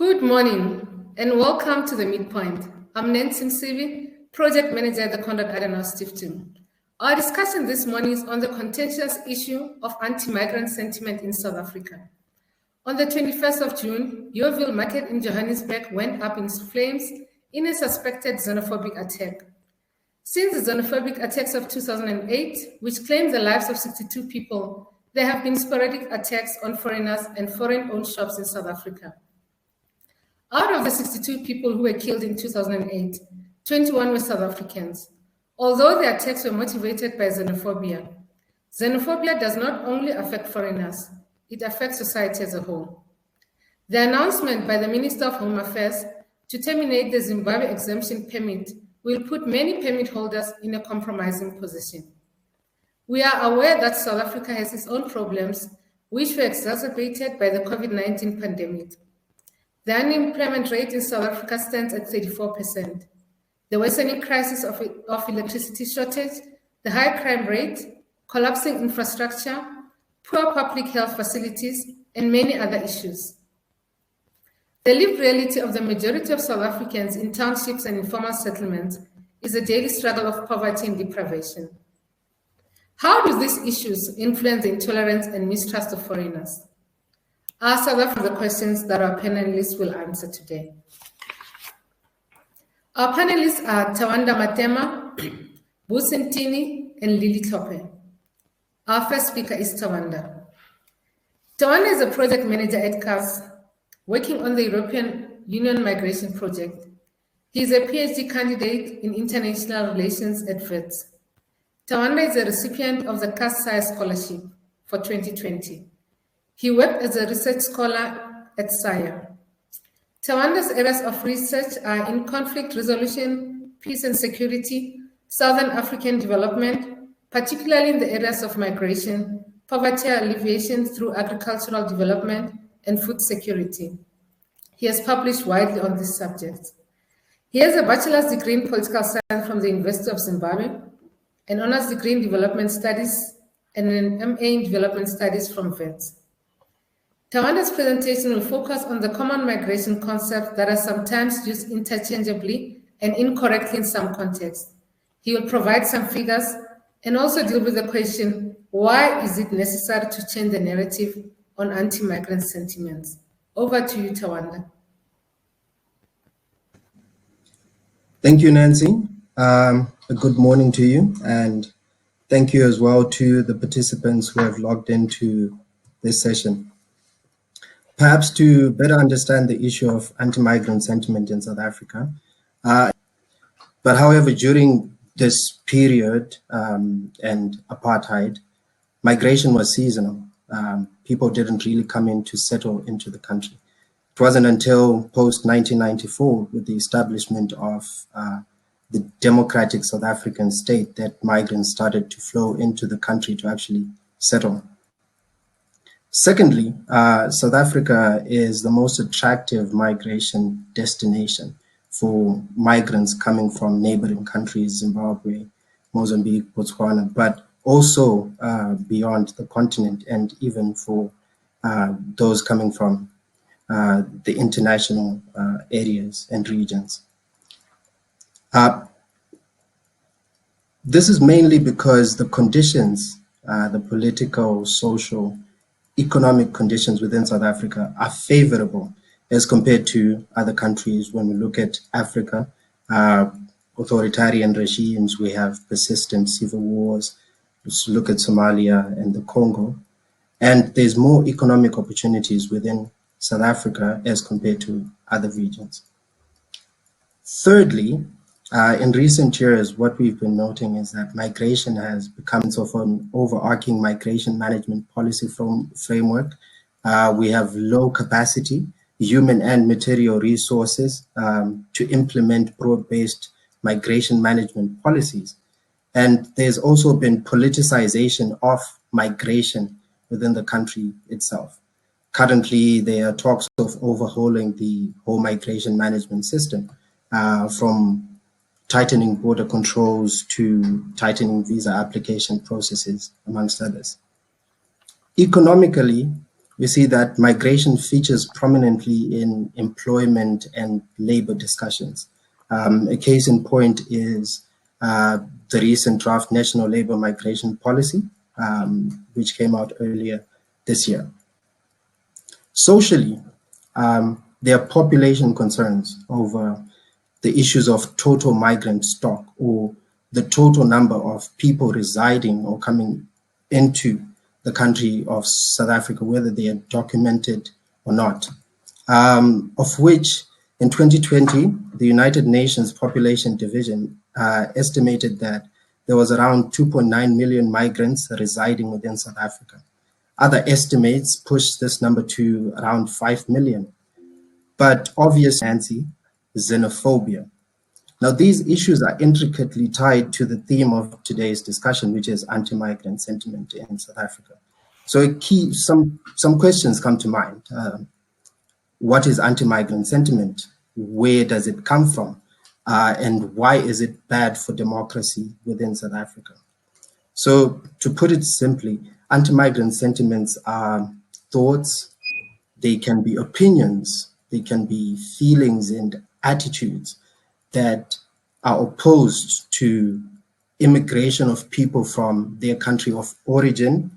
Good morning and welcome to the Midpoint. I'm Nancy Msibi, Project Manager at the Konrad Adenauer Stiftung. Our discussion this morning is on the contentious issue of anti-migrant sentiment in South Africa. On the 21st of June, Yeoville Market in Johannesburg went up in flames in a suspected xenophobic attack. Since the xenophobic attacks of 2008, which claimed the lives of 62 people, there have been sporadic attacks on foreigners and foreign-owned shops in South Africa. Out of the 62 people who were killed in 2008, 21 were South Africans. Although the attacks were motivated by xenophobia, xenophobia does not only affect foreigners, it affects society as a whole. The announcement by the Minister of Home Affairs to terminate the Zimbabwe Exemption Permit will put many permit holders in a compromising position. We are aware that South Africa has its own problems, which were exacerbated by the COVID-19 pandemic. The unemployment rate in South Africa stands at 34%. The worsening crisis of electricity shortage, the high crime rate, collapsing infrastructure, poor public health facilities, and many other issues. The lived reality of the majority of South Africans in townships and informal settlements is a daily struggle of poverty and deprivation. How do these issues influence the intolerance and mistrust of foreigners? Are some of the questions that our panelists will answer today. Our panelists are Tawanda Matema, Busentini, and Lily Tope. Our first speaker is Tawanda. Tawanda is a project manager at CAS, working on the European Union Migration Project. He is a PhD candidate in international relations at WITS. Tawanda is a recipient of the CAS SCIENCE Scholarship for 2020. He worked as a research scholar at SCIENCE. Tawanda's areas of research are in conflict resolution, peace and security, Southern African development, particularly in the areas of migration, poverty alleviation through agricultural development, and food security. He has published widely on this subject. He has a bachelor's degree in political science from the University of Zimbabwe, an honors degree in development studies, and an MA in development studies from WITS. Tawanda's presentation will focus on the common migration concepts that are sometimes used interchangeably and incorrectly in some contexts. He will provide some figures and also deal with the question, why is it necessary to change the narrative on anti-migrant sentiments? Over to you, Tawanda. Thank you, Nancy. A good morning to you, and thank you as well to the participants who have logged into this session. Perhaps to better understand the issue of anti-migrant sentiment in South Africa. But however, during this period and apartheid, migration was seasonal. People didn't really come in to settle into the country. It wasn't until post-1994, with the establishment of the democratic South African state, that migrants started to flow into the country to actually settle. Secondly, South Africa is the most attractive migration destination for migrants coming from neighboring countries, Zimbabwe, Mozambique, Botswana, but also beyond the continent, and even for those coming from the international areas and regions. This is mainly because the conditions, the political, social, economic conditions within South Africa are favorable as compared to other countries. When we look at Africa, authoritarian regimes, we have persistent civil wars. Let's look at Somalia and the Congo. And there's more economic opportunities within South Africa as compared to other regions. Thirdly, in recent years, what we've been noting is that migration has become sort of an overarching migration management policy framework. We have low capacity, human and material resources to implement broad-based migration management policies. And there's also been politicization of migration within the country itself. Currently, there are talks of overhauling the whole migration management system from tightening border controls to tightening visa application processes, amongst others. Economically, we see that migration features prominently in employment and labor discussions. A case in point is the recent draft National Labor Migration Policy, which came out earlier this year. Socially, there are population concerns over the issues of total migrant stock, or the total number of people residing or coming into the country of South Africa, whether they are documented or not, of which in 2020, the United Nations Population Division estimated that there was around 2.9 million migrants residing within South Africa. Other estimates push this number to around 5 million. But obviously, xenophobia. Now, these issues are intricately tied to the theme of today's discussion, which is anti-migrant sentiment in South Africa. So some questions come to mind. What is anti-migrant sentiment? Where does it come from? And why is it bad for democracy within South Africa? So to put it simply, anti-migrant sentiments are thoughts, they can be opinions, they can be feelings and attitudes that are opposed to immigration of people from their country of origin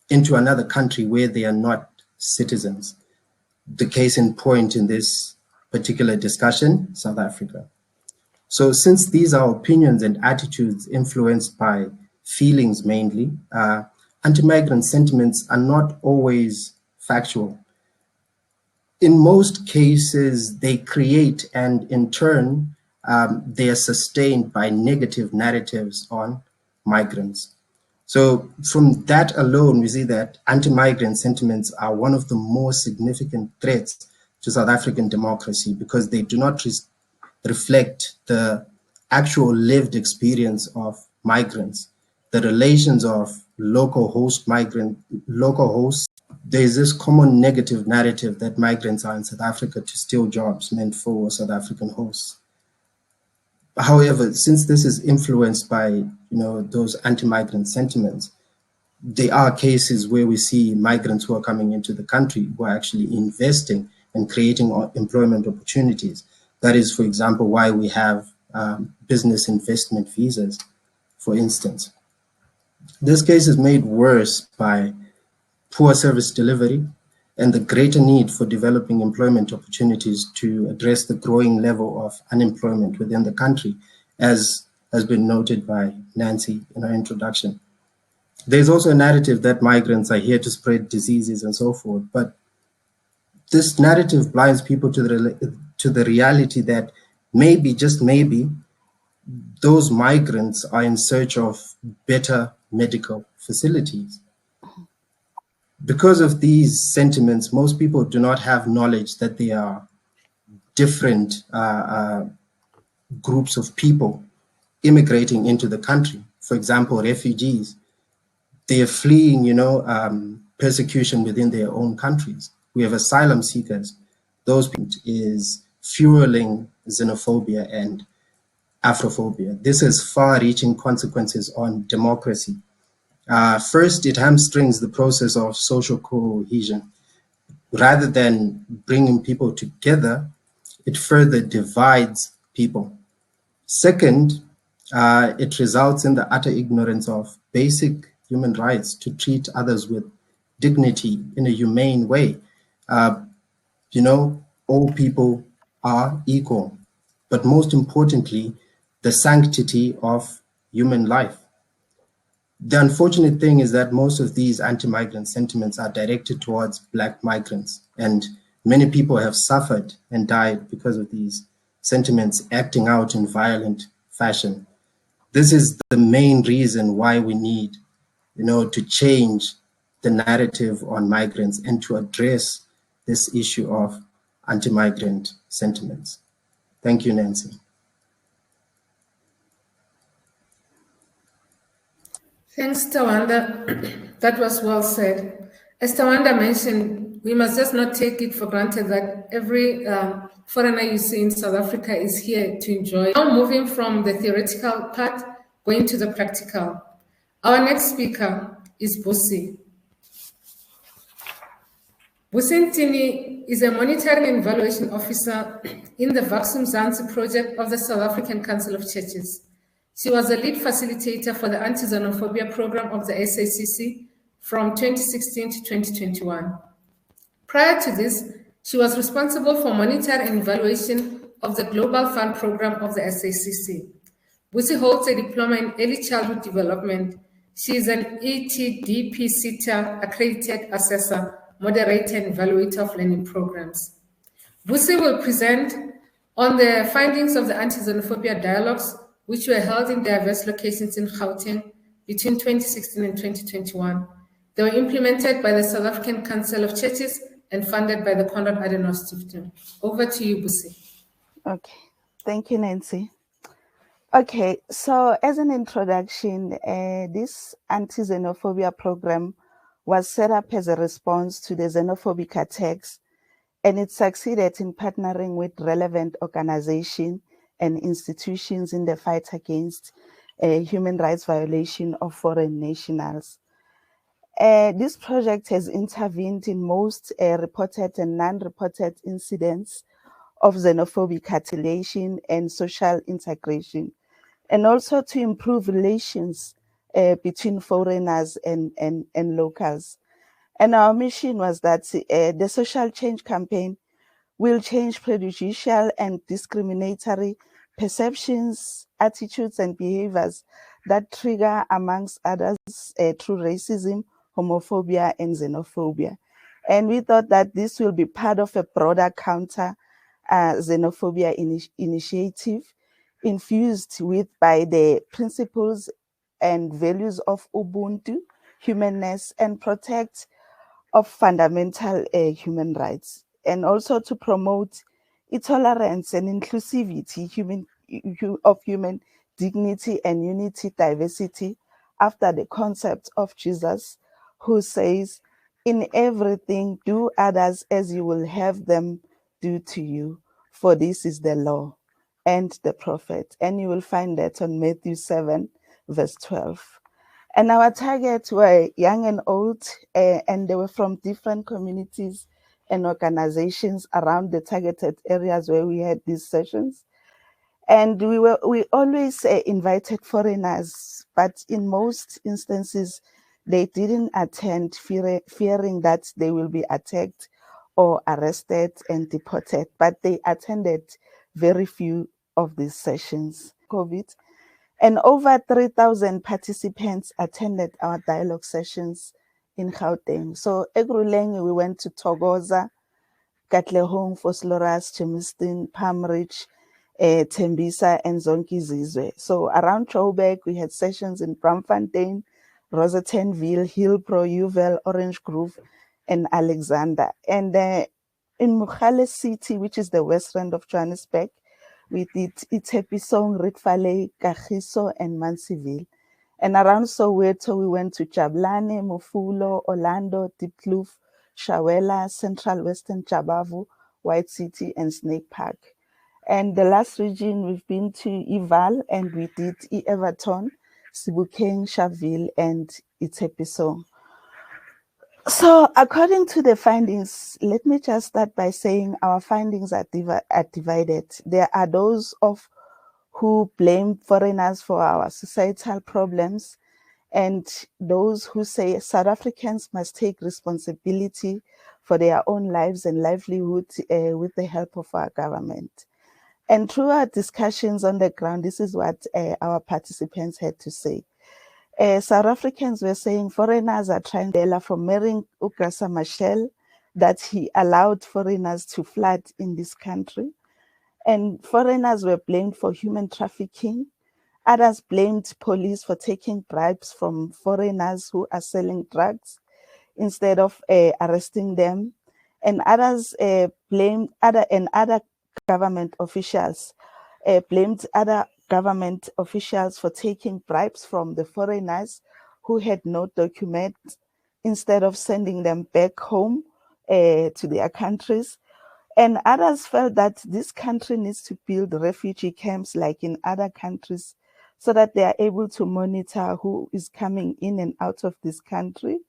into another country where they are not citizens. The case in point in this particular discussion, South Africa. So since these are opinions and attitudes influenced by feelings mainly, anti-migrant sentiments are not always factual. In most cases, they create and in turn, they are sustained by negative narratives on migrants. So from that alone, we see that anti-migrant sentiments are one of the more significant threats to South African democracy because they do not reflect the actual lived experience of migrants, the relations of local hosts. There is this common negative narrative that migrants are in South Africa to steal jobs meant for South African hosts. However, since this is influenced by those anti-migrant sentiments, there are cases where we see migrants who are coming into the country who are actually investing and creating employment opportunities. That is, for example, why we have business investment visas, for instance. This case is made worse by poor service delivery and the greater need for developing employment opportunities to address the growing level of unemployment within the country, as has been noted by Nancy in her introduction. There's also a narrative that migrants are here to spread diseases and so forth, but this narrative blinds people to the reality that maybe, just maybe, those migrants are in search of better medical facilities. Because of these sentiments, most people do not have knowledge that there are different groups of people immigrating into the country. For example, refugees, they are fleeing, persecution within their own countries. We have asylum seekers. Those is fueling xenophobia and Afrophobia. This has far-reaching consequences on democracy. First, it hamstrings the process of social cohesion. Rather than bringing people together, it further divides people. Second, it results in the utter ignorance of basic human rights to treat others with dignity in a humane way. All people are equal, but most importantly, the sanctity of human life. The unfortunate thing is that most of these anti-migrant sentiments are directed towards Black migrants, and many people have suffered and died because of these sentiments acting out in violent fashion. This is the main reason why we need, to change the narrative on migrants and to address this issue of anti-migrant sentiments. Thank you, Nancy. Thanks, Tawanda. That was well said. As Tawanda mentioned, we must just not take it for granted that every foreigner you see in South Africa is here to enjoy. Now moving from the theoretical part, going to the practical. Our next speaker is Bosi. Busintini is a monitoring and evaluation officer in the Vaksum Zanzi project of the South African Council of Churches. She was a lead facilitator for the anti-xenophobia program of the SACC from 2016 to 2021. Prior to this, she was responsible for monitoring and evaluation of the Global Fund program of the SACC. Busi holds a diploma in early childhood development. She is an ETDP CETA accredited assessor, moderator, and evaluator of learning programs. Busi will present on the findings of the anti-xenophobia dialogues, which were held in diverse locations in Gauteng between 2016 and 2021. They were implemented by the South African Council of Churches and funded by the Konrad Adenauer Stiftung. Over to you, Busi. Okay, thank you, Nancy. Okay, so as an introduction, this anti-xenophobia program was set up as a response to the xenophobic attacks, and it succeeded in partnering with relevant organizations and institutions in the fight against human rights violation of foreign nationals. This project has intervened in most reported and non-reported incidents of xenophobic retaliation and social integration, and also to improve relations between foreigners and locals. And our mission was that the social change campaign will change prejudicial and discriminatory perceptions, attitudes, and behaviors that trigger, amongst others, true racism, homophobia, and xenophobia. And we thought that this will be part of a broader counter xenophobia initiative infused by the principles and values of Ubuntu, humanness, and protect of fundamental human rights, and also to promote tolerance and inclusivity of human dignity and unity, diversity, after the concept of Jesus, who says, "In everything, do others as you will have them do to you, for this is the law and the prophet." And you will find that on Matthew 7, verse 12. And our targets were young and old, and they were from different communities and organizations around the targeted areas where we had these sessions. And we always invited foreigners, but in most instances, they didn't attend, fearing that they will be attacked or arrested and deported. But they attended very few of these sessions. COVID. And over 3,000 participants attended our dialogue sessions in Gauteng. So Ekurhuleni, we went to Thokoza, Katlehong, Vosloorus, Germiston, Palm Ridge, Tembisa, and Zonke Zizwe. So around Joburg, we had sessions in Braamfontein, Rosettenville, Hillbrow, Yeoville, Orange Grove, and Alexander. And in Mogale City, which is the west end of Johannesburg, we did Itshepisong, Riet Kagiso, and Mansfield. And around Soweto, we went to Jablane, Mofulo, Orlando, Diepkloof, Shawela, Central Western Jabavu, White City, and Snake Park. And the last region, we've been to Ival, and we did Everton, Sebokeng, Sharpeville, and Itshepisong. So according to the findings, let me just start by saying our findings are divided. There are those who blame foreigners for our societal problems, and those who say South Africans must take responsibility for their own lives and livelihood with the help of our government. And through our discussions on the ground, this is what our participants had to say. South Africans were saying foreigners are trying to for marrying Ugrasa Machel, that he allowed foreigners to flood in this country. And foreigners were blamed for human trafficking. Others blamed police for taking bribes from foreigners who are selling drugs instead of arresting them. And others blamed other government officials blamed other government officials for taking bribes from the foreigners who had no documents instead of sending them back home to their countries. And others felt that this country needs to build refugee camps like in other countries so that they are able to monitor who is coming in and out of this country.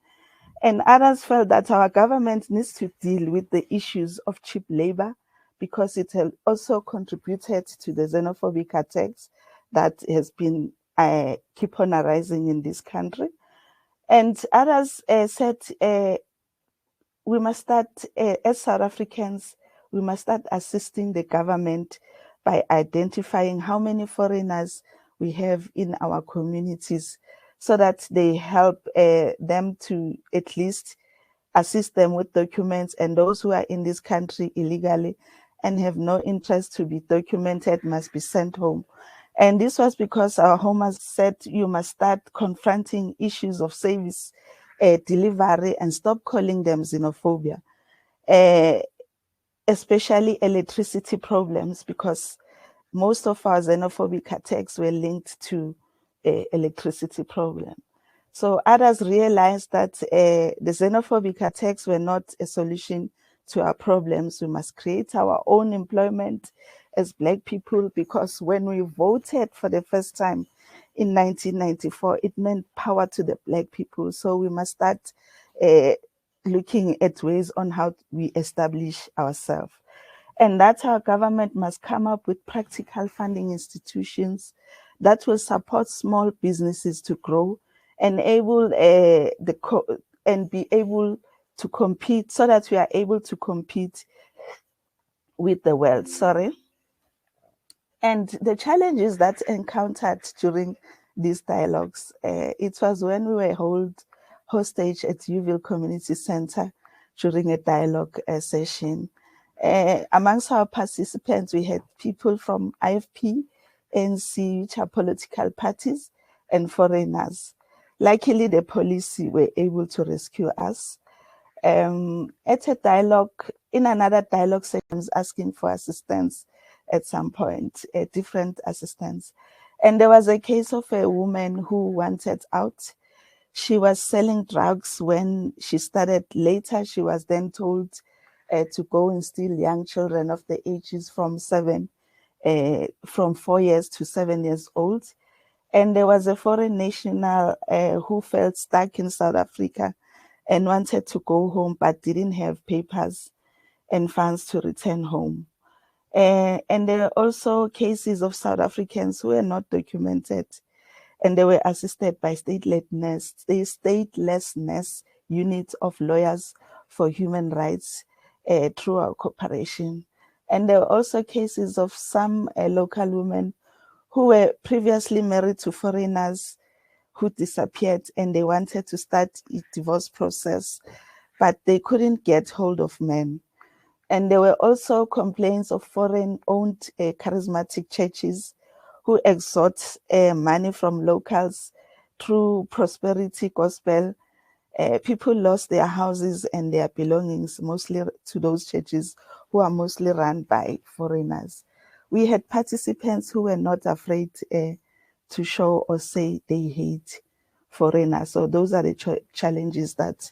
And others felt that our government needs to deal with the issues of cheap labor because it has also contributed to the xenophobic attacks that has been keep on arising in this country. And others said we must start, as South Africans, we must start assisting the government by identifying how many foreigners we have in our communities so that they help them to at least assist them with documents, and those who are in this country illegally and have no interest to be documented must be sent home. And this was because our Home Affairs said you must start confronting issues of service delivery and stop calling them xenophobia, especially electricity problems, because most of our xenophobic attacks were linked to electricity problem. So others realized that the xenophobic attacks were not a solution to our problems. We must create our own employment as Black people, because when we voted for the first time in 1994, it meant power to the Black people. So we must start looking at ways on how we establish ourselves. And that our government must come up with practical funding institutions that will support small businesses to grow, enable and be able to compete so that we are able to compete with the world. And the challenges that encountered during these dialogues, it was when we were held hostage at Yeoville Community Center during a dialogue session. Amongst our participants, we had people from IFP, ANC, which are political parties, and foreigners. Luckily, the police were able to rescue us. At a dialogue, in another dialogue session, asking for assistance at some point, different assistance. And there was a case of a woman who wanted out. She was selling drugs when she started. Later, she was then told to go and steal young children of the ages from 4 years to 7 years old. And there was a foreign national who felt stuck in South Africa and wanted to go home, but didn't have papers and funds to return home. And there are also cases of South Africans who were not documented, and they were assisted by statelessness unit of lawyers for human rights through our cooperation. And there were also cases of some local women who were previously married to foreigners who disappeared, and they wanted to start a divorce process, but they couldn't get hold of men. And there were also complaints of foreign-owned charismatic churches who extort money from locals through prosperity gospel. People lost their houses and their belongings, mostly to those churches who are mostly run by foreigners. We had participants who were not afraid to show or say they hate foreigners. So those are the challenges that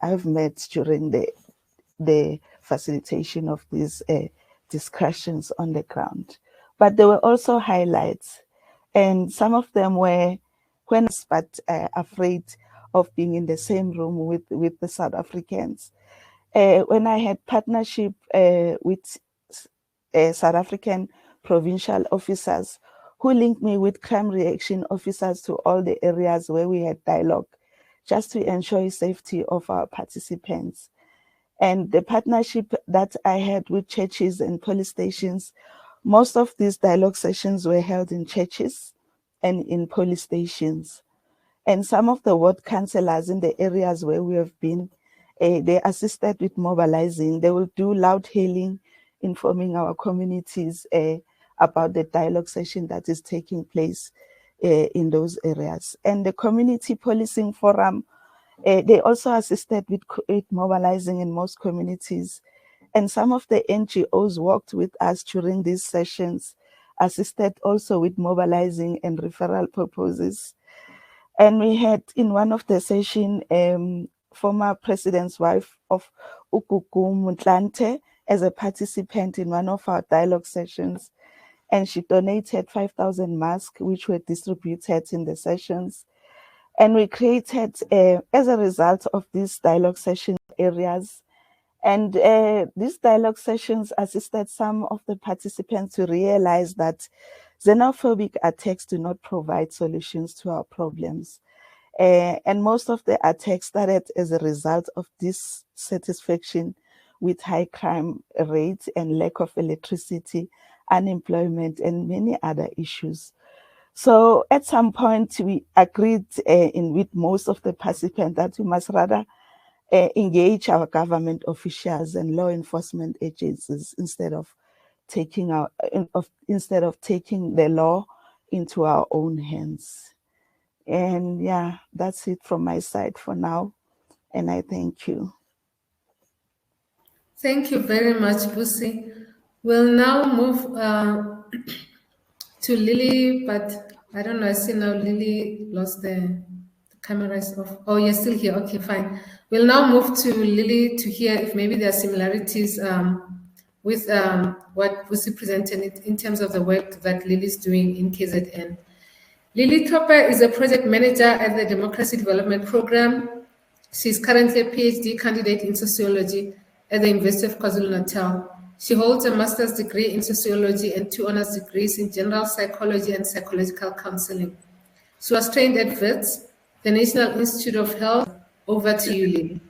I've met during the facilitation of these discussions on the ground. But there were also highlights, and some of them were afraid of being in the same room with the South Africans. When I had partnership with South African provincial officers who linked me with crime reaction officers to all the areas where we had dialogue, just to ensure safety of our participants. And the partnership that I had with churches and police stations, most of these dialogue sessions were held in churches and in police stations. And some of the ward councillors in the areas where we have been, they assisted with mobilizing. They will do loud hailing, informing our communities about the dialogue session that is taking place in those areas. And the Community Policing Forum, they also assisted with mobilizing in most communities. And some of the NGOs worked with us during these sessions, assisted also with mobilizing and referral purposes. And we had in one of the sessions, former president's wife of Ukuku Mutlante as a participant in one of our dialogue sessions. And she donated 5,000 masks, which were distributed in the sessions. And we created, as a result of these dialogue session areas, and these dialogue sessions assisted some of the participants to realize that xenophobic attacks do not provide solutions to our problems. And most of the attacks started as a result of dissatisfaction with high crime rates and lack of electricity, unemployment, and many other issues. So at some point, we agreed with most of the participants that we must rather engage our government officials and law enforcement agencies instead of taking the law into our own hands. And yeah, that's it from my side for now. And I thank you. Thank you very much, Busi. We'll now move to Lily, but I don't know, I see now Lily lost the camera is off. Oh, you're still here. Okay, fine. We'll now move to Lily to hear if maybe there are similarities with what Busi presented in terms of the work that Lily's doing in KZN. Lily Topper is a project manager at the Democracy Development Program. She's currently a PhD candidate in sociology at the University of KwaZulu-Natal. She holds a master's degree in sociology and 2 honors degrees in general psychology and psychological counseling. She was trained at WITS, the National Institute of Health. Over to you, Lily.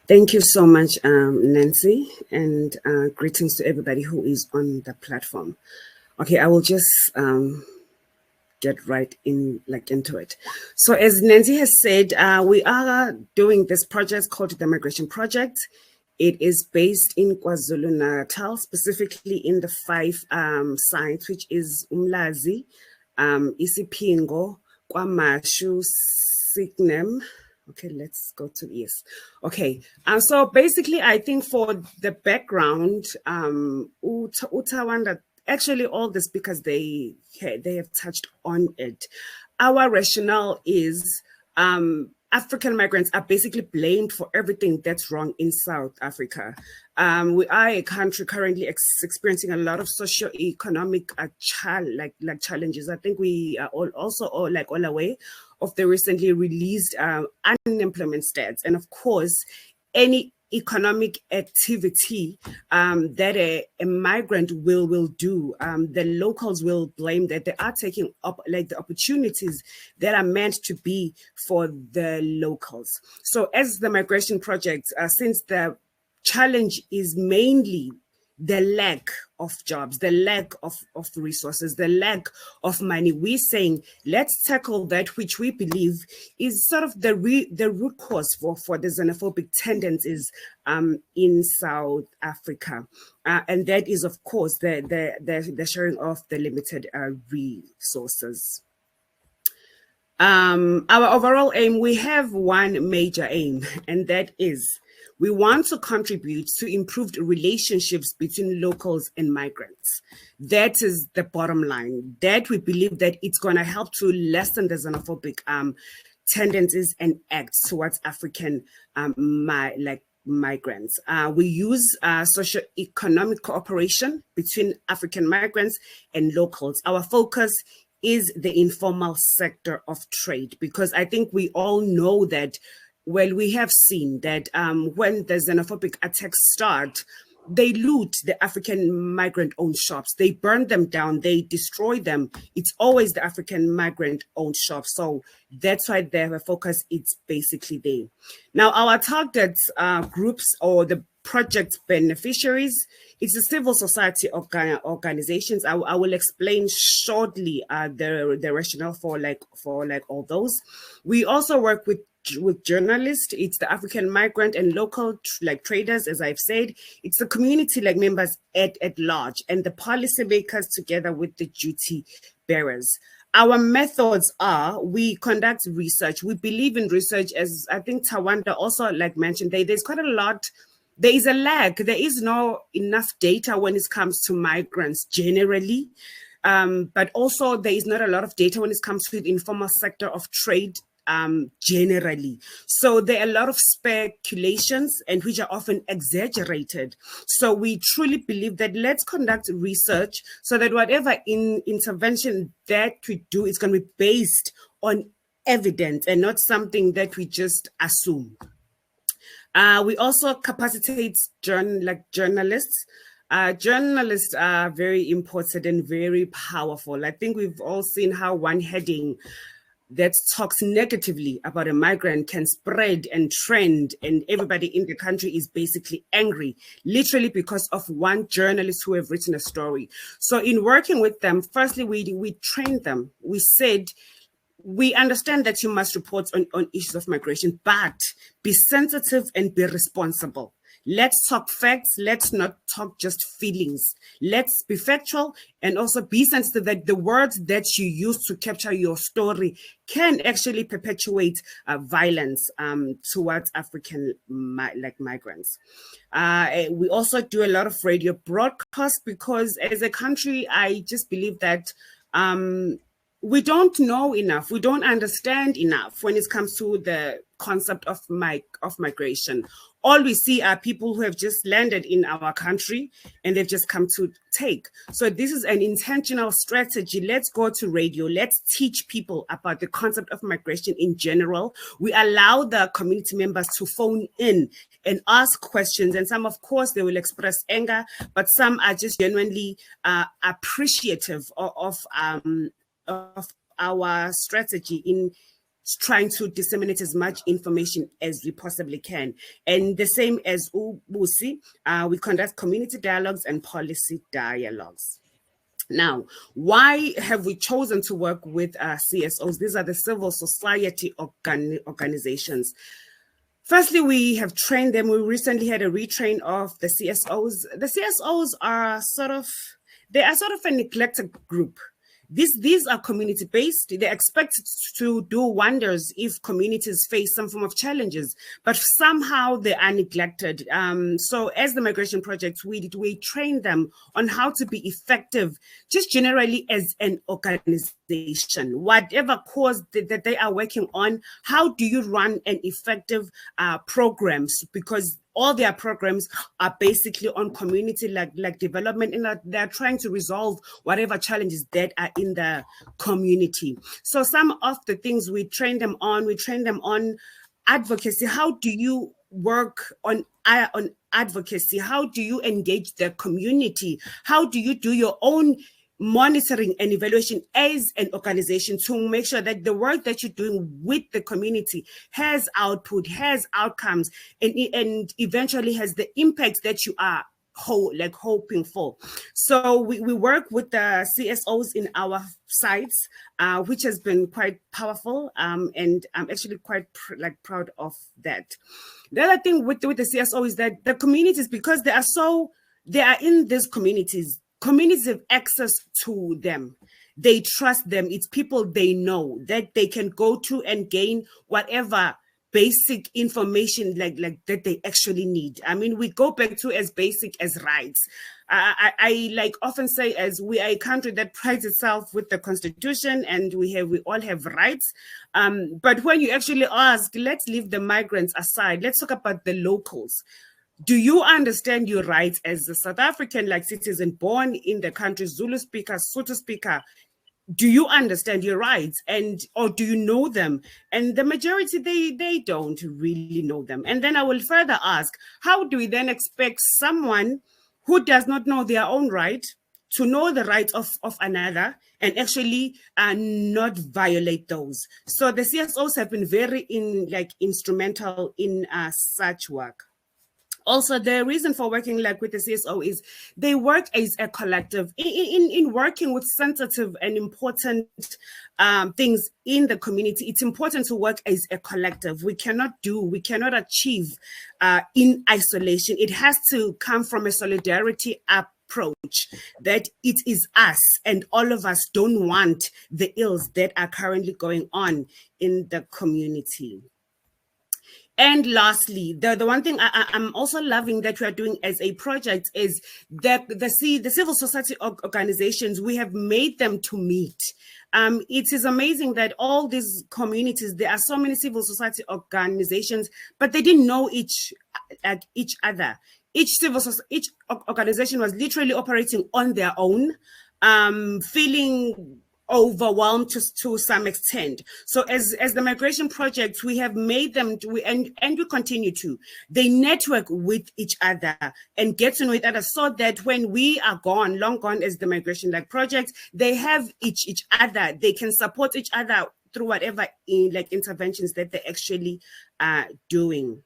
Thank you so much, Nancy, and greetings to everybody who is on the platform. Okay, I will just get right into it. So as Nancy has said, we are doing this project called the Migration Project. It is based in KwaZulu-Natal, specifically in the 5 sites, which is Umlazi, Isipingo, KwaMashu, Signem. Okay, let's go to yes. Okay, so basically, I think for the background, Utawanda, actually all the speakers, they have touched on it. Our rationale is African migrants are basically blamed for everything that's wrong in South Africa. We are a country currently experiencing a lot of socio-economic challenges. I think we are all aware of the recently released unemployment stats. And of course, any economic activity that a migrant will do, the locals will blame that they are taking up the opportunities that are meant to be for the locals. So as the Migration Project, since the challenge is mainly the lack of jobs, the lack of resources, the lack of money, we're saying let's tackle that which we believe is sort of the root cause for the xenophobic tendencies in South Africa, and that is of course the sharing of the limited resources. Our overall aim, we have one major aim, and that is we want to contribute to improved relationships between locals and migrants. That is the bottom line. That we believe that it's going to help to lessen the xenophobic tendencies and acts towards African migrants. We use socio-economic cooperation between African migrants and locals. Our focus is the informal sector of trade, because I think we all know that, well, we have seen that when the xenophobic attacks start, they loot the African migrant-owned shops. They burn them down. They destroy them. It's always the African migrant-owned shops. So that's why their focus is basically there. Now, our target groups or the project beneficiaries, it's the civil society organizations. I will explain shortly the rationale for all those. We also work with journalists. It's the African migrant and local traders, as I've said. It's the community members at large, and the policymakers together with the duty bearers. Our methods are, we conduct research. We believe in research, as I think Tawanda also mentioned. There's quite a lot. There is a lag. There is not enough data when it comes to migrants generally, but also there is not a lot of data when it comes to the informal sector of trade generally. So there are a lot of speculations, and which are often exaggerated. So we truly believe that let's conduct research so that whatever intervention that we do is going to be based on evidence and not something that we just assume. We also capacitate journalists. Journalists are very important and very powerful. I think we've all seen how one heading that talks negatively about a migrant can spread and trend, and everybody in the country is basically angry, literally because of one journalist who have written a story. So in working with them, firstly, we trained them. We said, we understand that you must report on issues of migration, but be sensitive and be responsible. Let's talk facts. Let's not talk just feelings. Let's be factual and also be sensitive that the words that you use to capture your story can actually perpetuate violence towards African migrants. We also do a lot of radio broadcasts because as a country, I just believe that we don't know enough. We don't understand enough when it comes to the concept of migration. All we see are people who have just landed in our country and they've just come to take. So this is an intentional strategy. Let's go to radio. Let's teach people about the concept of migration in general. We allow the community members to phone in and ask questions. And some, of course, they will express anger, but some are just genuinely appreciative of our strategy in trying to disseminate as much information as we possibly can. And the same as Ubusi, we conduct community dialogues and policy dialogues. Now, why have we chosen to work with CSOs? These are the civil society organizations. Firstly, we have trained them. We recently had a retrain of the CSOs. The CSOs are sort of a neglected group. These are community-based. They're expected to do wonders if communities face some form of challenges, but somehow they are neglected. So as the Migration Project, we train them on how to be effective, just generally as an organization. Whatever cause that they are working on, how do you run an effective programs? Because all their programs are basically on community like development, and they're trying to resolve whatever challenges that are in the community. So some of the things we train them on advocacy. How do you work on advocacy? How do you engage the community? How do you do your own monitoring and evaluation as an organization to make sure that the work that you're doing with the community has output, has outcomes, and eventually has the impact that you are hoping for? So we work with the CSOs in our sites, which has been quite powerful, and I'm actually quite proud of that. The other thing with the CSO is that the communities, because they are in these communities have access to them. They trust them. It's people they know that they can go to and gain whatever basic information like that they actually need. I mean, we go back to as basic as rights. I often say, as we are a country that prides itself with the Constitution, and we all have rights. But when you actually ask, let's leave the migrants aside. Let's talk about the locals. Do you understand your rights as a South African citizen born in the country, Zulu speaker, Sotho speaker? Do you understand your rights, or do you know them? And the majority, they don't really know them. And then I will further ask, how do we then expect someone who does not know their own right to know the rights of another and actually not violate those? So the CSOs have been very instrumental in such work. Also, the reason for working with the CSO is they work as a collective. In working with sensitive and important things in the community, it's important to work as a collective. We cannot achieve in isolation. It has to come from a solidarity approach, that it is us and all of us don't want the ills that are currently going on in the community. And lastly, the one thing I'm also loving that we are doing as a project is that the civil society organizations, we have made them to meet. It is amazing that all these communities, there are so many civil society organizations, but they didn't know each other. Each organization was literally operating on their own, feeling overwhelmed to some extent. So as the migration projects, we have made them, and we continue to, they network with each other and get to know each other, so that when we are gone, long gone as the migration like projects, they have each other, they can support each other through whatever interventions that they're actually doing.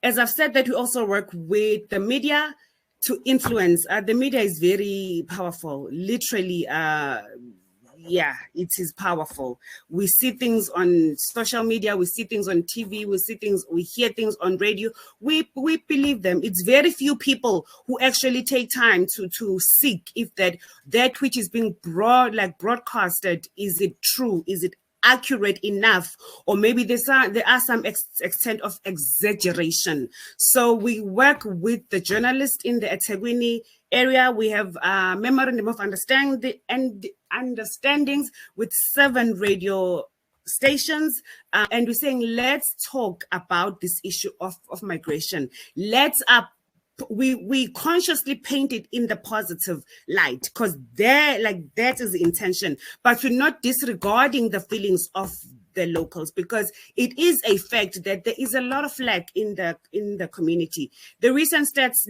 As I've said, that we also work with the media to influence. The media is very powerful, literally. Yeah, it is powerful. We see things on social media, we see things on TV, we hear things on radio. We believe them. It's very few people who actually take time to seek if that which is being broadcasted, is it true? Is it accurate enough, or maybe there are some extent of exaggeration. So we work with the journalists in the eThekwini area. We have a memorandum of understandings with 7 radio stations, and we're saying, let's talk about this issue of migration. We consciously paint it in the positive light, because that is the intention, but we're not disregarding the feelings of the locals, because it is a fact that there is a lot of lack in the community. The recent stats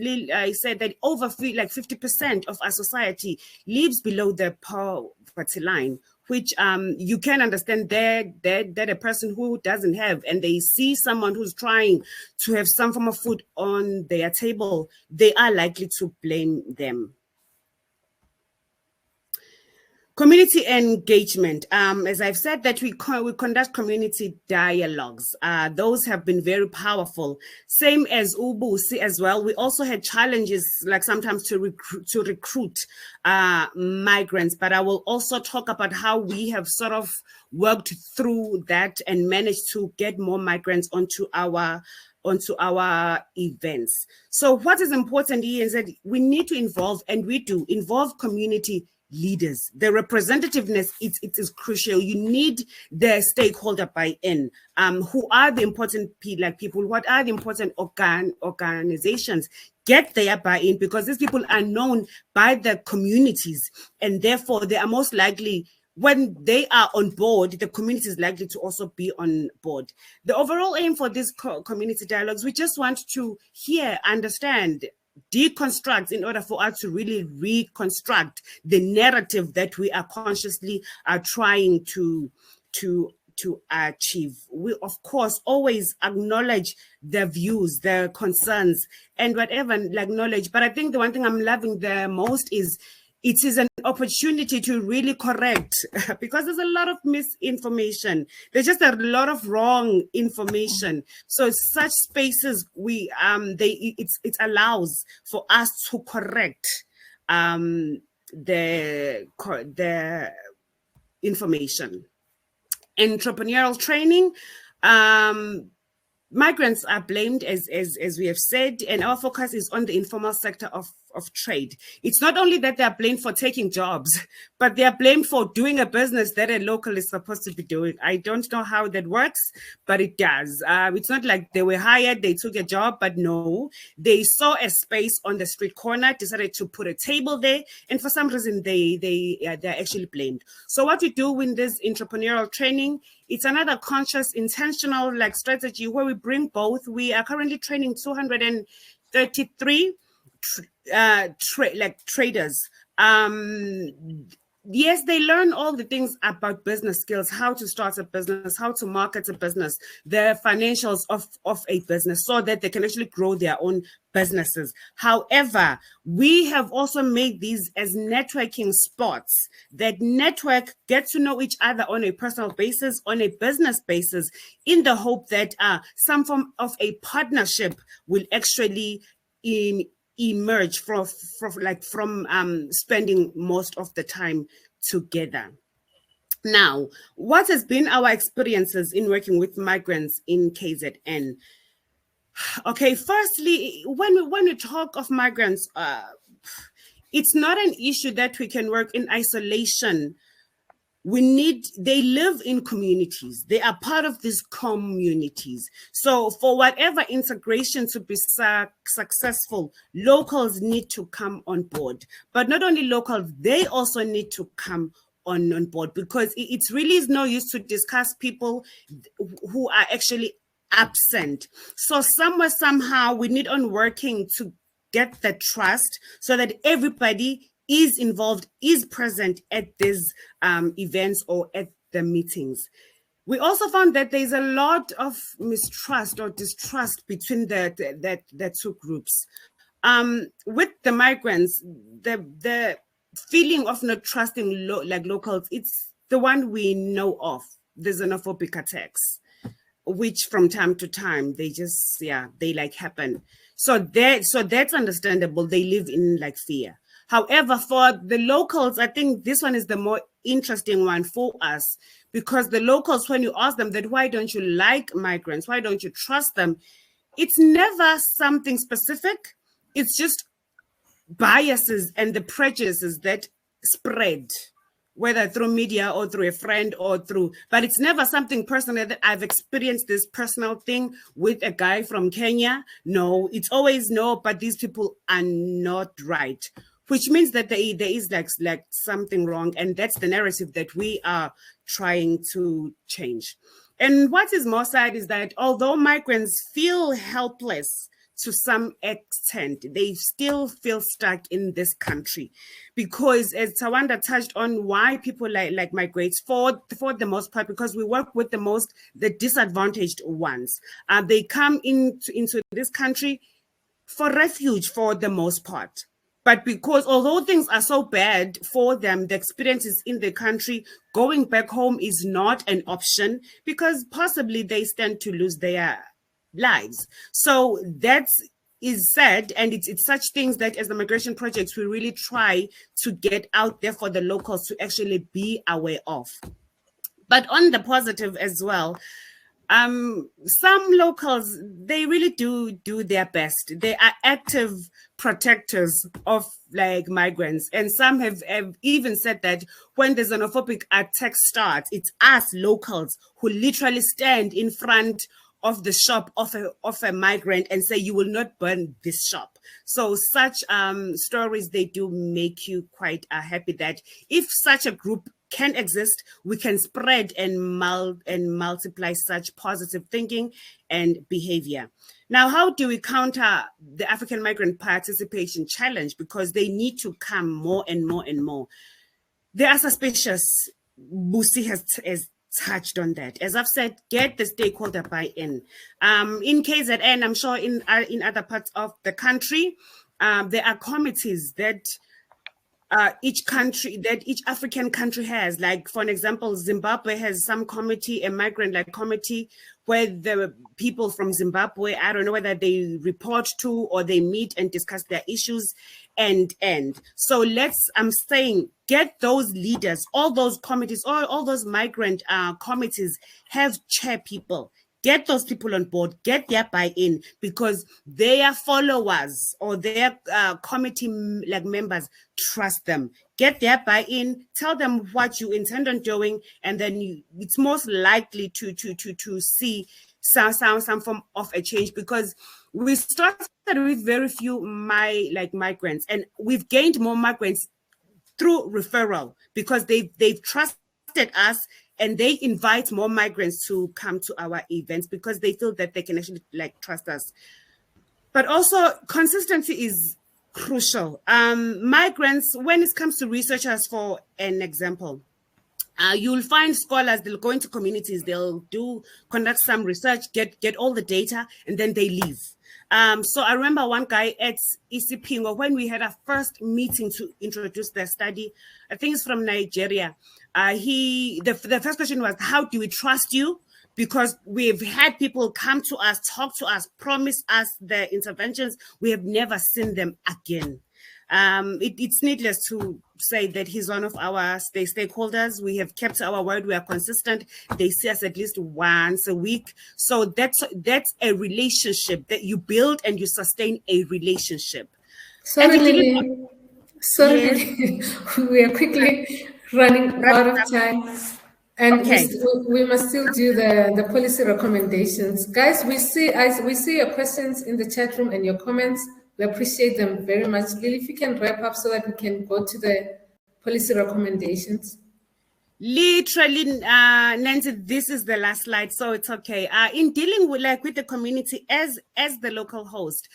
said that over 50% of our society lives below the poverty line, which you can understand that a person who doesn't have, and they see someone who's trying to have some form of food on their table, they are likely to blame them. Community engagement. As I've said, that we conduct community dialogues. Those have been very powerful. Same as Ubusi as well. We also had challenges, like sometimes to recruit migrants, but I will also talk about how we have sort of worked through that and managed to get more migrants onto our events. So what is important here is that we need to involve, and we do involve, community leaders. The representativeness, it is crucial. You need the stakeholder buy-in. Who are the important people? What are the important organizations? Get their buy-in, because these people are known by the communities, and therefore they are most likely, when they are on board, the community is likely to also be on board. The overall aim for these community dialogues, we just want to hear, understand, deconstruct, in order for us to really reconstruct the narrative that we are consciously trying to achieve. We, of course, always acknowledge the views, the concerns, and whatever, knowledge. But I think the one thing I'm loving the most is it is an opportunity to really correct, because there's a lot of misinformation. There's just a lot of wrong information. So such spaces, it allows for us to correct the information. Entrepreneurial training. Migrants are blamed, as we have said, and our focus is on the informal sector of trade. It's not only that they are blamed for taking jobs, but they are blamed for doing a business that a local is supposed to be doing. I don't know how that works, but it does. It's not like they were hired, they took a job, but no, they saw a space on the street corner, decided to put a table there, and for some reason they're actually blamed. So what we do in this entrepreneurial training, it's another conscious, intentional strategy where we bring both. We are currently training 233 traders. Yes, they learn all the things about business skills, how to start a business, how to market a business, the financials of a business, so that they can actually grow their own businesses. However, we have also made these as networking spots that network, get to know each other on a personal basis, on a business basis, in the hope that some form of a partnership will actually emerge from spending most of the time together. Now, what has been our experiences in working with migrants in KZN? Okay, firstly, when we talk of migrants, it's not an issue that we can work in isolation. They live in communities. They are part of these communities. So for whatever integration to be successful, locals need to come on board. But not only locals, they also need to come on board, because it really is no use to discuss people who are actually absent. So somewhere, somehow, we need on working to get the trust so that everybody is involved, is present at these events or at the meetings. We also found that there's a lot of mistrust or distrust between the two groups. With the migrants, the feeling of not trusting locals, it's the one we know of, the xenophobic attacks, which from time to time they just they happen. So that's understandable. They live in fear. However, for the locals, I think this one is the more interesting one for us, because the locals, when you ask them that why don't you like migrants, why don't you trust them, it's never something specific. It's just biases and the prejudices that spread, whether through media or through a friend but it's never something personal that I've experienced this personal thing with a guy from Kenya. No, it's always no, but these people are not right, which means that there is something wrong. And that's the narrative that we are trying to change. And what is more sad is that although migrants feel helpless to some extent, they still feel stuck in this country, because as Tawanda touched on, why people like migrate for the most part, because we work with the disadvantaged ones. They come into this country for refuge for the most part. But because although things are so bad for them, the experiences in the country, going back home is not an option, because possibly they stand to lose their lives. So that is sad, and it's such things that as the migration projects, we really try to get out there for the locals to actually be aware of. But on the positive as well, some locals, they really do their best. They are active protectors of migrants, and some have even said that when the xenophobic attack starts, it's us locals who literally stand in front of the shop of a migrant and say, you will not burn this shop. So such stories, they do make you quite happy that if such a group can exist, we can spread and multiply such positive thinking and behavior. Now, how do we counter the African migrant participation challenge? Because they need to come more and more and more. They are suspicious. Busi has touched on that. As I've said, get the stakeholder buy-in. In KZN, I'm sure in other parts of the country, there are committees that each African country has. Like, for an example, Zimbabwe has some committee, a migrant committee, where the people from Zimbabwe, I don't know whether they report to or they meet and discuss their issues and end. So I'm saying, get those leaders, all those committees, all those migrant committees have chair people. Get those people on board, get their buy-in, because their followers or their committee members trust them. Get their buy-in, tell them what you intend on doing, and then it's most likely to see some form of a change, because we started with very few migrants, and we've gained more migrants through referral, because they've trusted us, and they invite more migrants to come to our events because they feel that they can actually trust us. But also consistency is crucial. Migrants, when it comes to researchers, for an example, you'll find scholars, they'll go into communities, they'll conduct some research, get all the data, and then they leave. So I remember one guy at Isipingo, when we had our first meeting to introduce their study, I think it's from Nigeria. The first question was, how do we trust you? Because we've had people come to us, talk to us, promise us their interventions. We have never seen them again. It's needless to say that he's one of our stakeholders. We have kept our word. We are consistent. They see us at least once a week. So that's a relationship that you build and you sustain a relationship. Sorry, Lily. We are quickly running out of time. And okay. we must still do the policy recommendations. Guys, we see your questions in the chat room and your comments. We appreciate them very much. Lily, if you can wrap up so that we can go to the policy recommendations. Literally, Nancy, this is the last slide, so it's okay. In dealing with the community as the local host,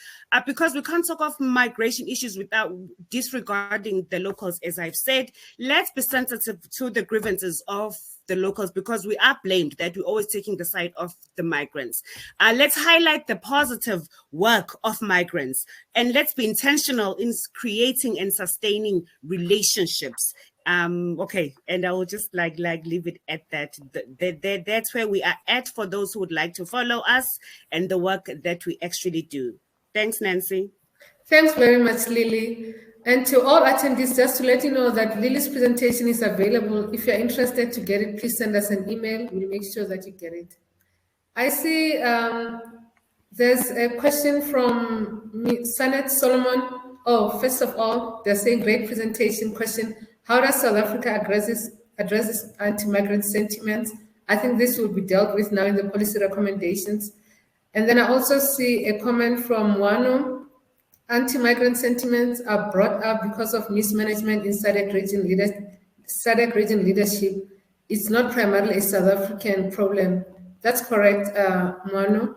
because we can't talk of migration issues without disregarding the locals, as I've said, let's be sensitive to the grievances of the locals, because we are blamed that we're always taking the side of the migrants. Let's highlight the positive work of migrants, and let's be intentional in creating and sustaining relationships. Okay, and I will just leave it at that. That's where we are at for those who would like to follow us and the work that we actually do. Thanks, Nancy. Thanks very much, Lily. And to all attendees, just to let you know that Lily's presentation is available. If you're interested to get it, please send us an email. We'll make sure that you get it. I see there's a question from Sanet Solomon. Oh, first of all, they're saying great presentation. Question: how does South Africa address this anti-migrant sentiments? I think this will be dealt with now in the policy recommendations. And then I also see a comment from Wano. Anti-migrant sentiments are brought up because of mismanagement in SADC region leadership. It's not primarily a South African problem. That's correct, Manu.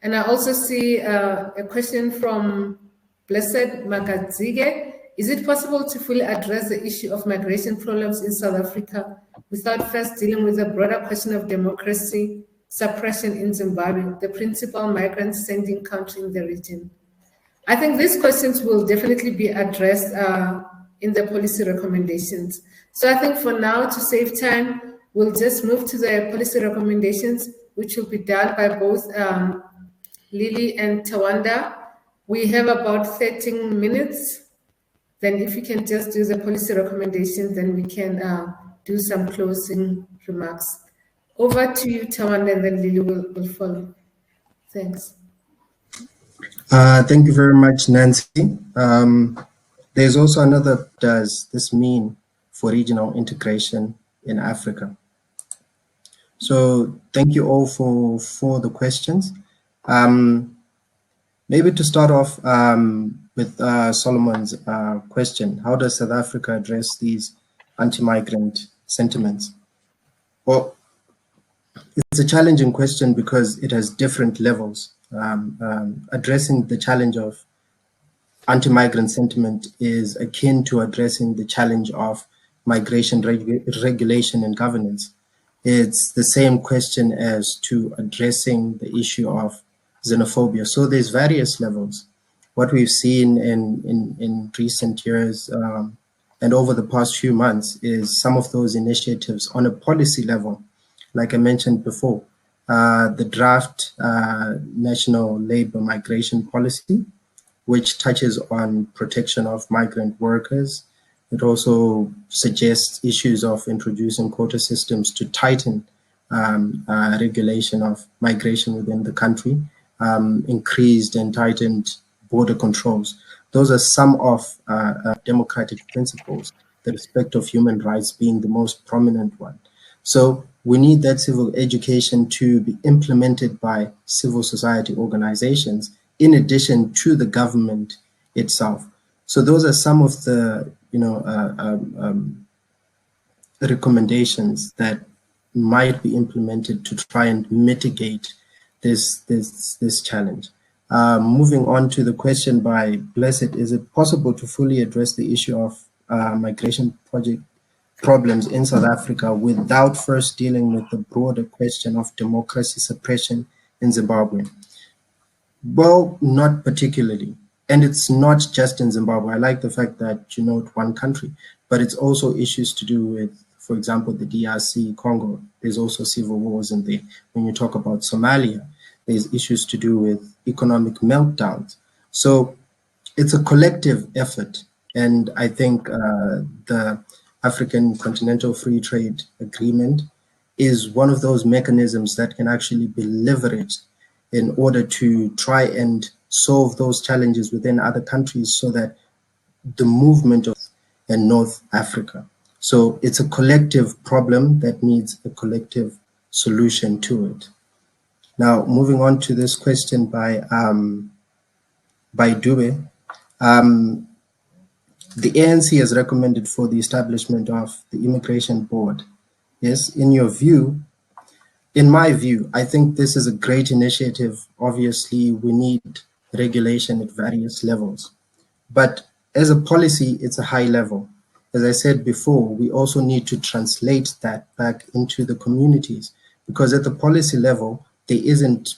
And I also see a question from Blessed Magadzige. Is it possible to fully address the issue of migration problems in South Africa without first dealing with the broader question of democracy suppression in Zimbabwe, the principal migrant sending country in the region? I think these questions will definitely be addressed in the policy recommendations. So I think for now, to save time, we'll just move to the policy recommendations, which will be done by both Lily and Tawanda. We have about 13 minutes. Then if you can just do the policy recommendations, then we can do some closing remarks. Over to you, Tawanda, and then Lily will follow. Thanks. Thank you very much, Nancy. There's also another, does this mean for regional integration in Africa? So thank you all for the questions. Maybe to start off with Solomon's question, how does South Africa address these anti-migrant sentiments? Well, it's a challenging question because it has different levels. Addressing the challenge of anti-migrant sentiment is akin to addressing the challenge of migration regulation and governance. It's the same question as to addressing the issue of xenophobia. So there's various levels. What we've seen in recent years and over the past few months is some of those initiatives on a policy level, like I mentioned before. The draft National Labour Migration Policy, which touches on protection of migrant workers. It also suggests issues of introducing quota systems to tighten regulation of migration within the country, increased and tightened border controls. Those are some of democratic principles, the respect of human rights being the most prominent one. So we need that civil education to be implemented by civil society organizations in addition to the government itself. So those are some of the recommendations that might be implemented to try and mitigate this challenge. Moving on to the question by Blessed, is it possible to fully address the issue of migration problems in South Africa without first dealing with the broader question of democracy suppression in Zimbabwe? Well, not particularly. And it's not just in Zimbabwe. I like the fact that you note one country, but it's also issues to do with, for example, the DRC, Congo. There's also civil wars in there. When you talk about Somalia, there's issues to do with economic meltdowns. So it's a collective effort. And I think the African Continental Free Trade Agreement is one of those mechanisms that can actually be leveraged in order to try and solve those challenges within other countries so that the movement of in North Africa. So it's a collective problem that needs a collective solution to it. Now, moving on to this question by Dube. The ANC has recommended for the establishment of the Immigration Board Yes, in your view, in my view, I think this is a great initiative. Obviously, we need regulation at various levels. But as a policy, it's a high level. As I said before, we also need to translate that back into the communities, because at the policy level, there isn't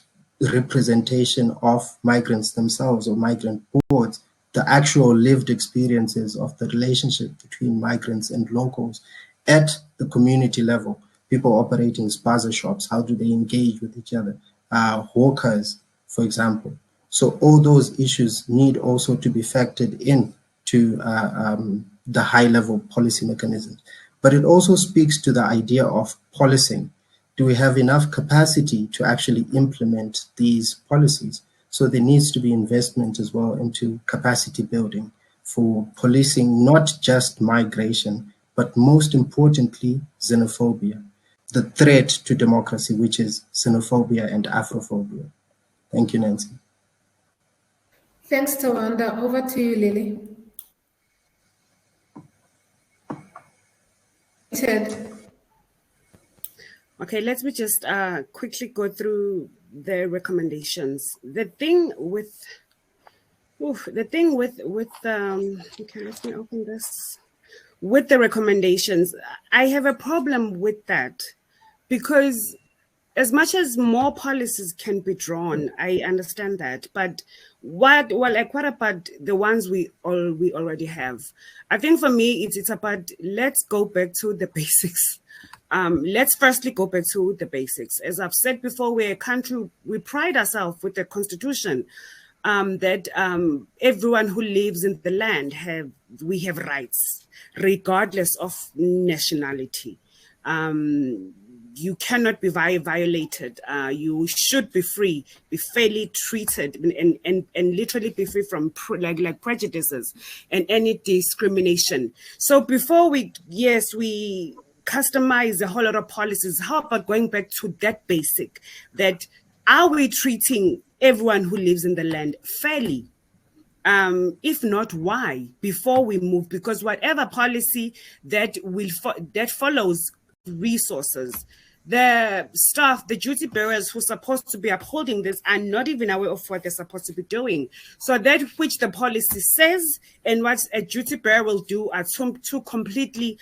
representation of migrants themselves or migrant boards, the actual lived experiences of the relationship between migrants and locals at the community level. People operating spaza shops, how do they engage with each other? Hawkers, for example. So all those issues need also to be factored in to the high-level policy mechanisms. But it also speaks to the idea of policing. Do we have enough capacity to actually implement these policies? So there needs to be investment as well into capacity building for policing, not just migration, but most importantly, xenophobia, the threat to democracy, which is xenophobia and Afrophobia. Thank you, Nancy. Thanks, Tawanda. Over to you, Lily. Ted. Okay, let me just quickly go through the recommendations. The thing with okay, let me open this. With the recommendations, I have a problem with that, because as much as more policies can be drawn, I understand that. But what about the ones we already have? I think for me, it's about, let's go back to the basics. Let's firstly go back to the basics. As I've said before, we're a country, we pride ourselves with the constitution that everyone who lives in the land we have rights, regardless of nationality. You cannot be violated. You should be free, be fairly treated, and literally be free from like prejudices and any discrimination. So before we customize a whole lot of policies, how about going back to that basic, that are we treating everyone who lives in the land fairly? If not, why? Before we move, because whatever policy that follows resources, the staff, the duty bearers who are supposed to be upholding this are not even aware of what they're supposed to be doing. So that which the policy says and what a duty bearer will do are two completely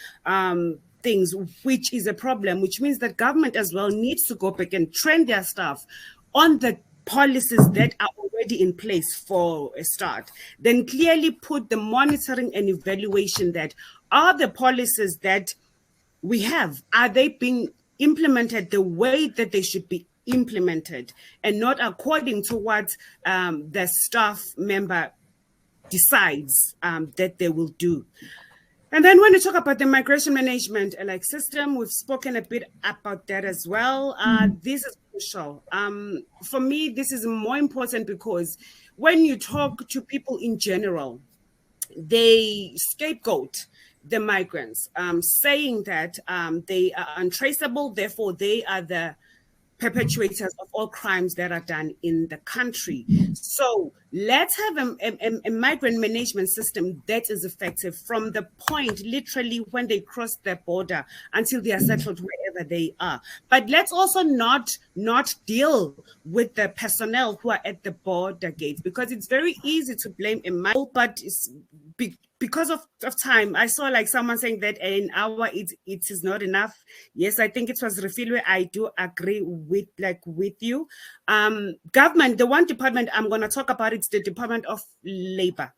things, which is a problem, which means that government as well needs to go back and train their staff on the policies that are already in place for a start. Then clearly put the monitoring and evaluation that are the policies that we have, are they being implemented the way that they should be implemented and not according to what the staff member decides that they will do. And then when you talk about the migration management system, we've spoken a bit about that as well. This is crucial. For me, this is more important because when you talk to people in general, they scapegoat the migrants, saying that they are untraceable, therefore they are the perpetrators of all crimes that are done in the country. So let's have a migrant management system that is effective from the point, literally, when they cross the border until they are settled wherever they are. But let's also not deal with the personnel who are at the border gates, because it's very easy to blame a migrant, but it's because of time. I saw someone saying that an hour it is not enough. Yes, I think it was Refilwe. I do agree with you. Government, the one department I'm going to talk about, it's the Department of Labor,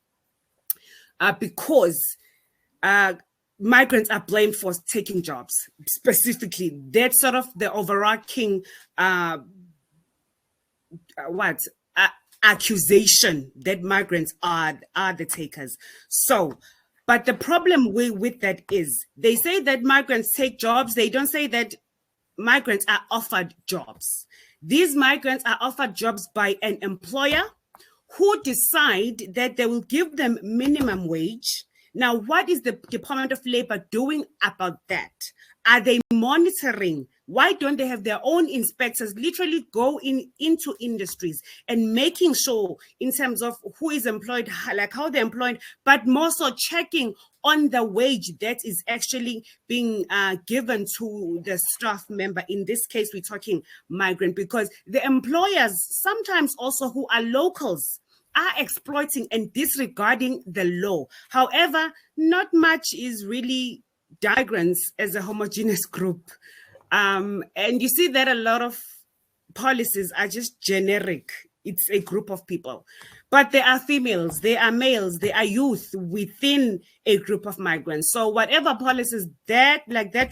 because migrants are blamed for taking jobs. Specifically, that's sort of the overarching accusation that migrants are the takers. So, but the problem with that is they say that migrants take jobs. They don't say that migrants are offered jobs. These migrants are offered jobs by an employer who decide that they will give them minimum wage. Now, what is the Department of Labor doing about that? Are they monitoring Why don't they have their own inspectors literally go into industries and making sure in terms of who is employed, like how they're employed, but more so checking on the wage that is actually being given to the staff member. In this case, we're talking migrant, because the employers sometimes also who are locals are exploiting and disregarding the law. However, not much is really migrants as a homogeneous group. And you see that a lot of policies are just generic. It's a group of people. But there are females, there are males, there are youth within a group of migrants. So whatever policies that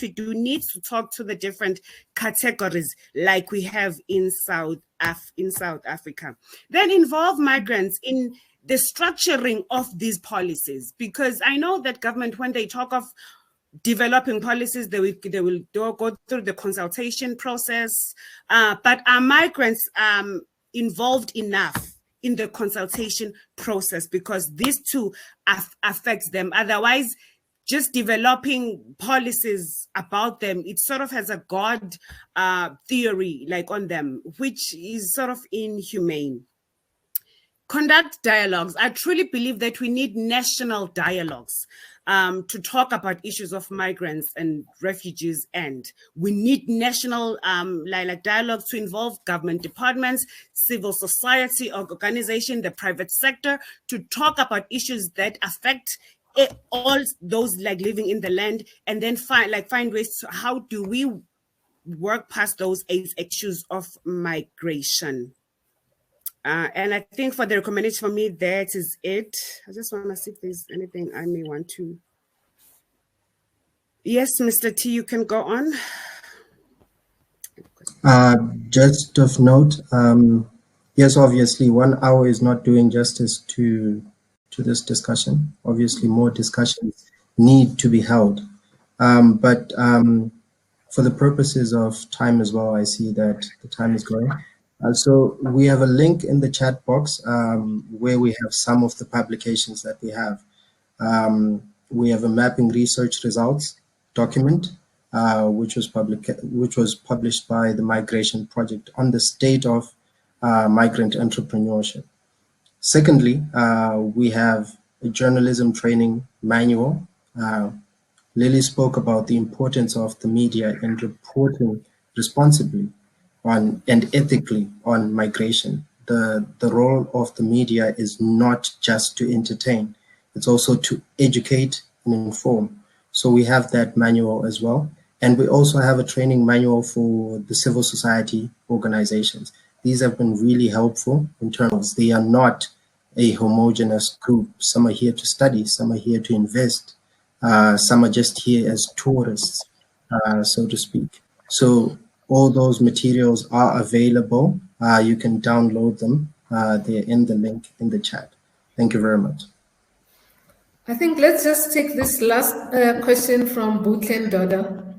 we do need to talk to the different categories like we have in South Africa. Then involve migrants in the structuring of these policies, because I know that government, when they talk of developing policies, they will go through the consultation process, but are migrants involved enough in the consultation process, because these two affects them? Otherwise, just developing policies about them, it sort of has a God theory like on them, which is sort of inhumane. Conduct dialogues. I truly believe that we need national dialogues to talk about issues of migrants and refugees, and we need national dialogues to involve government departments, civil society organization, the private sector, to talk about issues that affect all those living in the land, and then find ways to how do we work past those issues of migration. And I think for the recommendation for me, that is it. I just want to see if there's anything I may want to. Yes, Mr. T, you can go on. Just of note, yes, obviously 1 hour is not doing justice to this discussion. Obviously, more discussions need to be held. But for the purposes of time as well, I see that the time is going. So we have a link in the chat box where we have some of the publications that we have. We have a mapping research results document, which was published by the Migration Project on the state of migrant entrepreneurship. Secondly, we have a journalism training manual. Lily spoke about the importance of the media in reporting responsibly on and ethically on migration. The role of the media is not just to entertain, it's also to educate and inform. So we have that manual as well. And we also have a training manual for the civil society organizations. These have been really helpful in terms they are not a homogeneous group. Some are here to study, some are here to invest, some are just here as tourists, so to speak. So all those materials are available. You can download them. They're in the link in the chat. Thank you very much. I think let's just take this last question from Butlen Doda.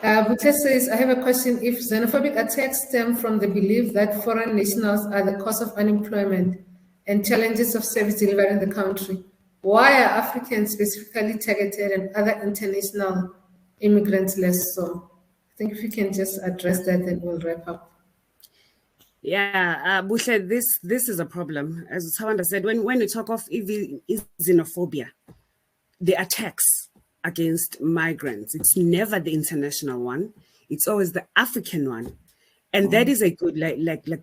Butlen says, I have a question. If xenophobic attacks stem from the belief that foreign nationals are the cause of unemployment and challenges of service delivery in the country, why are Africans specifically targeted and other international immigrants less so? I think if you can just address that, then we'll wrap up. Yeah, Bushle, this is a problem. As Tawanda said, when we talk of xenophobia, the attacks against migrants, it's never the international one. It's always the African one. And that is a good,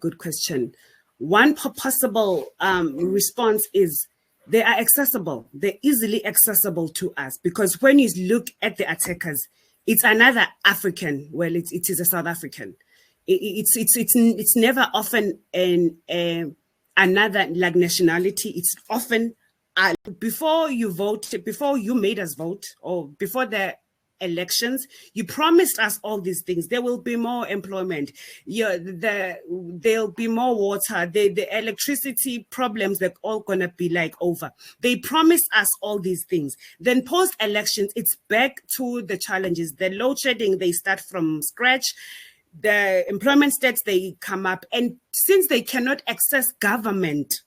good question. One possible response is they are accessible. They're easily accessible to us, because when you look at the attackers, it's another African. Well, it is a South African. It's never often another nationality. It's often before you voted, before you made us vote, or before the elections, you promised us all these things. There will be more employment. There'll be more water. The electricity problems, they're all gonna be over. They promised us all these things. Then post-elections, it's back to the challenges. The load shedding, they start from scratch. The employment stats, they come up. And since they cannot access government,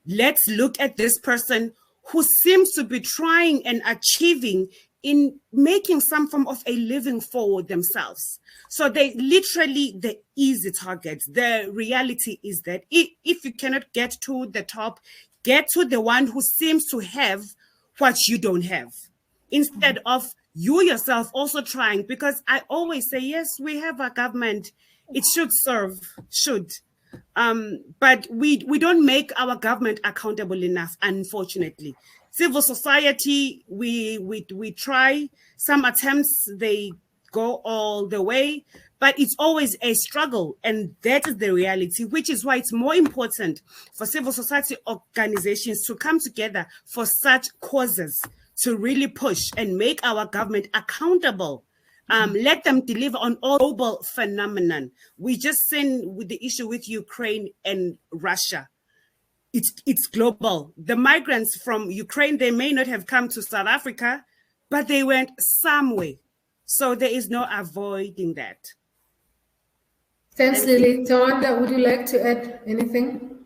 let's look at this person who seems to be trying and achieving in making some form of a living for themselves. So they literally the easy targets. The reality is that if you cannot get to the top, get to the one who seems to have what you don't have, instead of you yourself also trying. Because I always say, yes, we have a government, it should serve, but we don't make our government accountable enough, unfortunately. Civil society, we try. Some attempts, they go all the way, but it's always a struggle, and that is the reality, which is why it's more important for civil society organizations to come together for such causes, to really push and make our government accountable. Let them deliver on all global phenomenon. We just seen with the issue with Ukraine and Russia. It's global. The migrants from Ukraine, they may not have come to South Africa, but they went somewhere. So there is no avoiding that. Thanks, Lily. Tawanda, would you like to add anything?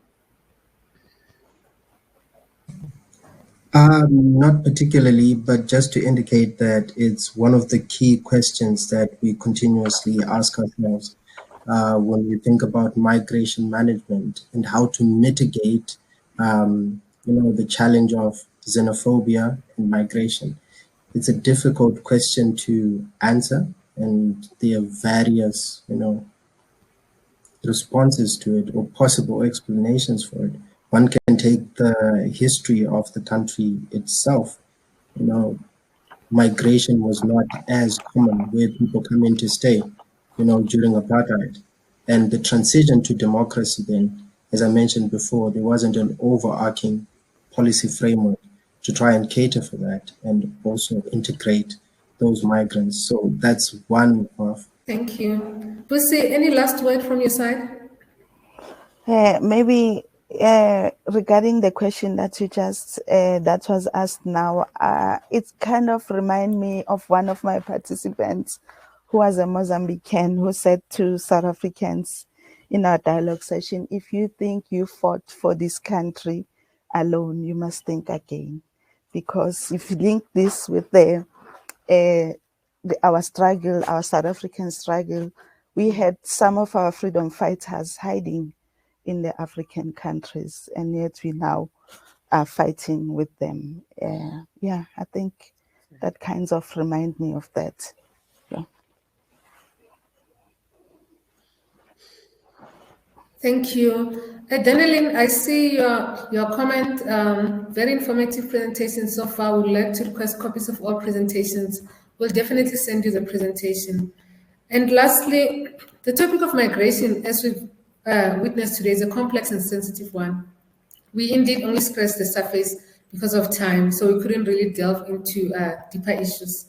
Not particularly, but just to indicate that it's one of the key questions that we continuously ask ourselves when we think about migration management and how to mitigate, the challenge of xenophobia and migration. It's a difficult question to answer, and there are various, responses to it or possible explanations for it. One can take the history of the country itself. Migration was not as common where people come in to stay, during apartheid. And the transition to democracy then, as I mentioned before, there wasn't an overarching policy framework to try and cater for that and also integrate those migrants. So that's one of. Thank you. Busi, any last word from your side? Maybe regarding the question that you just that was asked now, it kind of remind me of one of my participants who was a Mozambican who said to South Africans in our dialogue session, if you think you fought for this country alone, you must think again. Because if you link this with our struggle, our South African struggle, we had some of our freedom fighters hiding in the African countries, and yet we now are fighting with them. I think that kind of remind me of that. Yeah. Thank you. Danelin, I see your comment, very informative presentation so far. We'd like to request copies of all presentations. We'll definitely send you the presentation. And lastly, the topic of migration, as we've witnessed today, is a complex and sensitive one. We indeed only scratched the surface because of time, so we couldn't really delve into deeper issues.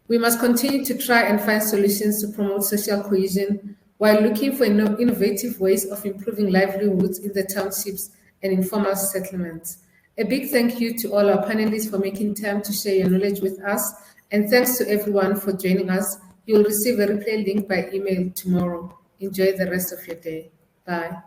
We must continue to try and find solutions to promote social cohesion while looking for innovative ways of improving livelihoods in the townships and informal settlements. A big thank you to all our panelists for making time to share your knowledge with us, and thanks to everyone for joining us. You will receive a replay link by email tomorrow. Enjoy the rest of your day. Bye.